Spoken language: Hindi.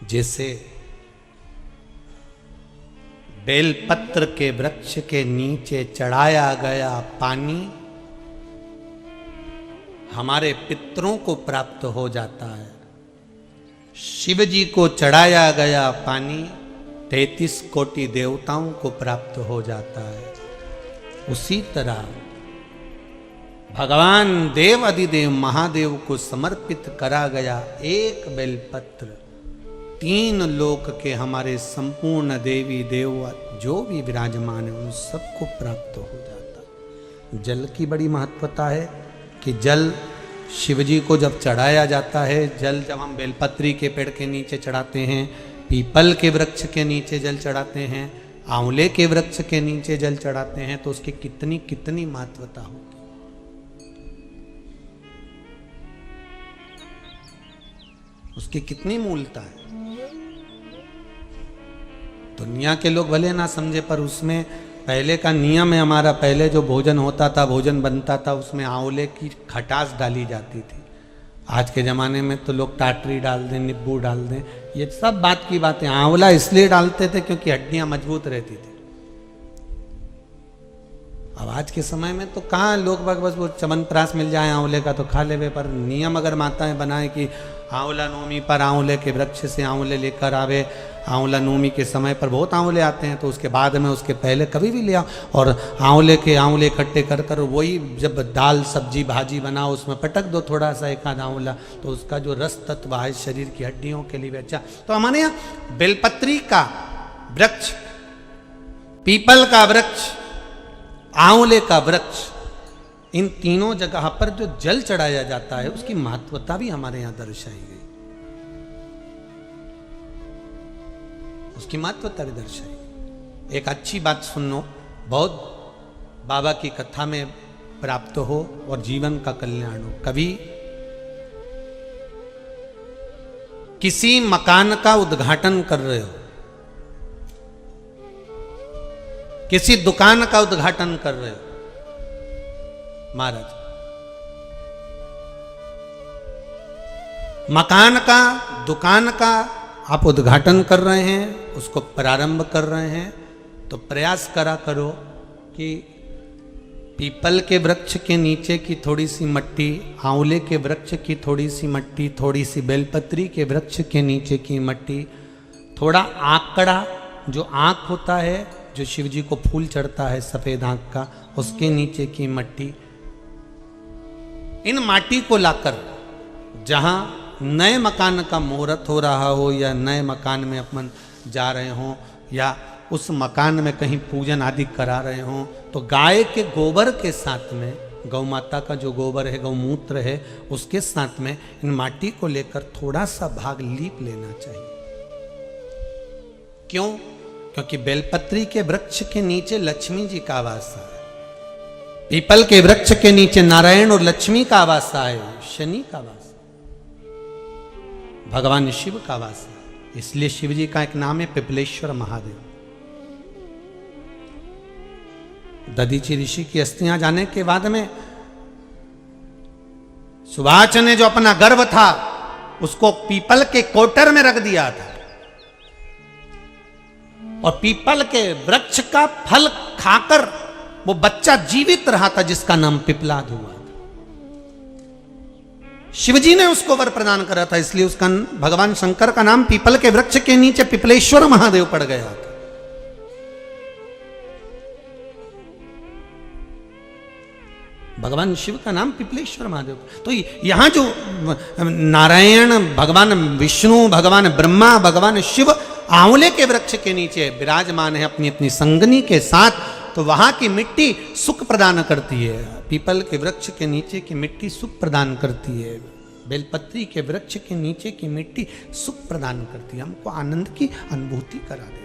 जैसे बेलपत्र के वृक्ष के नीचे चढ़ाया गया पानी हमारे पितरों को प्राप्त हो जाता है, शिव जी को चढ़ाया गया पानी 33 कोटि देवताओं को प्राप्त हो जाता है। उसी तरह भगवान देव अधिदेव महादेव को समर्पित करा गया एक बेलपत्र 3 लोक के हमारे संपूर्ण देवी देव जो भी विराजमान है उन सबको प्राप्त हो जाता है। जल की बड़ी महत्वता है कि जल शिव जी को जब चढ़ाया जाता है, जल जब हम बेलपत्री के पेड़ के नीचे चढ़ाते हैं, पीपल के वृक्ष के नीचे जल चढ़ाते हैं, आंवले के वृक्ष के नीचे जल चढ़ाते हैं, तो उसकी कितनी कितनी महत्वता होती है। उसकी कितनी मूलता है। दुनिया के लोग भले ना समझे पर उसमें पहले का नियम है हमारा, पहले जो भोजन होता था, भोजन बनता था, उसमें आंवले की खटास डाली जाती थी। आज के ज़माने में तो लोग टाटरी डाल दें, नींबू डाल दें, ये सब बात की बातें। आंवला इसलिए डालते थे क्योंकि हड्डियां मजबूत रहती थी। अब आज के समय में तो कहाँ लोग बस वो च्यवनप्राश मिल जाए आंवले का तो खा लेवे, पर नियम अगर माताएं बनाए कि आंवला नवमी पर आंवले के वृक्ष से आंवले लेकर आवे, आंवला नवमी के समय पर बहुत आंवले आते हैं, तो उसके बाद में उसके पहले कभी भी ले आओ और आंवले इकट्ठे कर कर वही जब दाल सब्जी भाजी बनाओ उसमें पटक दो थोड़ा सा एक आध आंवला, तो उसका जो रस तत्व है शरीर की हड्डियों के लिए भी अच्छा। तो हमारे यहाँ बेलपत्री का वृक्ष, पीपल का वृक्ष, आंवले का वृक्ष, इन तीनों जगह पर जो जल चढ़ाया जाता है उसकी महत्वता भी हमारे यहां दर्शाई गई, उसकी महत्वता भी दर्शाई। एक अच्छी बात सुनो, बहुत बाबा की कथा में प्राप्त हो और जीवन का कल्याण हो। कभी किसी मकान का उद्घाटन कर रहे हो, किसी दुकान का उद्घाटन कर रहे हो, महाराज मकान का दुकान का आप उद्घाटन कर रहे हैं, उसको प्रारंभ कर रहे हैं, तो प्रयास करा करो कि पीपल के वृक्ष के नीचे की थोड़ी सी मट्टी, आंवले के वृक्ष की थोड़ी सी मट्टी, थोड़ी सी बेलपत्री के वृक्ष के नीचे की मट्टी, थोड़ा आंकड़ा, जो आंख होता है जो शिव जी को फूल चढ़ता है सफेद आंख का, उसके नीचे की मट्टी, इन माटी को लाकर जहां नए मकान का मुहूर्त हो रहा हो या नए मकान में अपन जा रहे हों या उस मकान में कहीं पूजन आदि करा रहे हों, तो गाय के गोबर के साथ में, गौ माता का जो गोबर है, गौमूत्र है, उसके साथ में इन माटी को लेकर थोड़ा सा भाग लीप लेना चाहिए। क्यों? क्योंकि बेलपत्री के वृक्ष के नीचे लक्ष्मी जी का आवास है, पीपल के वृक्ष के नीचे नारायण और लक्ष्मी का आवास है, शनि का आवास, भगवान शिव का आवास है। इसलिए शिव जी का एक नाम है पिपलेश्वर महादेव। दधीची ऋषि की अस्थियां जाने के बाद में सुभाष ने जो अपना गर्भ था उसको पीपल के कोटर में रख दिया था और पीपल के वृक्ष का फल खाकर वो बच्चा जीवित रहा था जिसका नाम पिपलाद हुआ था। शिवजी ने उसको वर प्रदान करा था, इसलिए उसका भगवान शंकर का नाम पीपल के वृक्ष के नीचे पिपलेश्वर महादेव पड़ गया था। भगवान शिव का नाम पिपलेश्वर महादेव। तो यहां जो नारायण, भगवान विष्णु, भगवान ब्रह्मा, भगवान शिव आंवले के वृक्ष के नीचे विराजमान है अपनी अपनी संगनी के साथ, तो वहां की मिट्टी सुख प्रदान करती है। पीपल के वृक्ष के नीचे की मिट्टी सुख प्रदान करती है, बेलपत्री के वृक्ष के नीचे की मिट्टी सुख प्रदान करती है, हमको आनंद की अनुभूति करा दे।